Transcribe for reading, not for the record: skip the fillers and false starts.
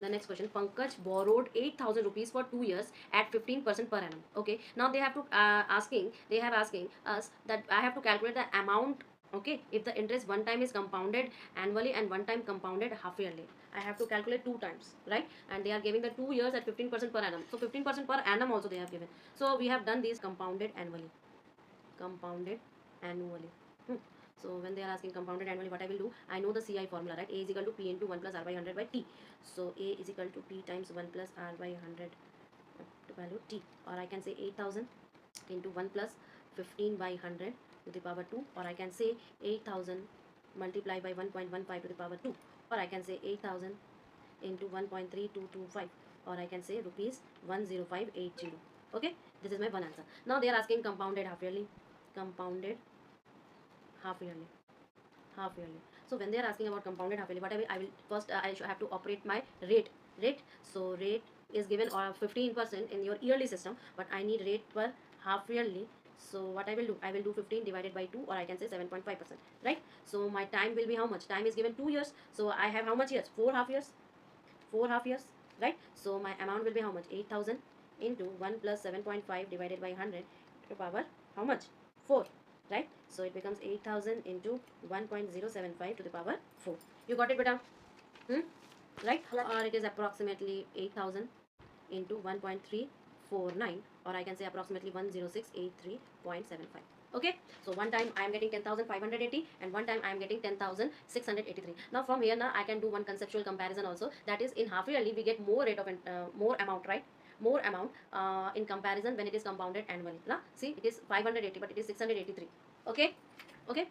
The next question, Pankaj borrowed 8,000 rupees for 2 years at 15% per annum. Okay, now they have asking us that I have to calculate the amount. Okay, if the interest one time is compounded annually and one time compounded half yearly, I have to calculate two times, right? And they are giving the 2 years at 15% per annum, so 15% per annum also they have given. So we have done these compounded annually. So when they are asking compounded annually, what I will do, I know the CI formula, right? A is equal to P into 1 plus R by 100 by T. So A is equal to P times 1 plus R by 100 to value T. Or I can say 8,000 into 1 plus 15 by 100 to the power 2. Or I can say 8,000 multiplied by 1.15 to the power 2. Or I can say 8,000 into 1.3225. Or I can say rupees 10580. Okay, this is my one answer. Now they are asking compounded half yearly. Compounded half yearly. Half yearly. So when they are asking about compounded half yearly, what I will first I should have to operate my rate. So rate is given 15% in your yearly system, but I need rate per half yearly. So what I will do, I will do 15 divided by 2, or I can say 7.5%, right? So my time will be how much? Time is given 2 years. So I have how much years? 4 half years. 4 half years, right? So my amount will be how much? 8,000 into 1 plus 7.5 divided by 100 to the power how much? 4, right? So it becomes 8,000 into 1.075 to the power 4. You got it, beta? Right? Or it is approximately 8,000 into 1.349, or I can say approximately 10683.75. Okay, so one time I am getting 10,580 and one time I am getting 10,683. Now from here now I can do one conceptual comparison also, that is in half yearly we get more rate of more amount, right? More amount in comparison when it is compounded annually. Now see, it is 580 but it is 683. Okay, okay.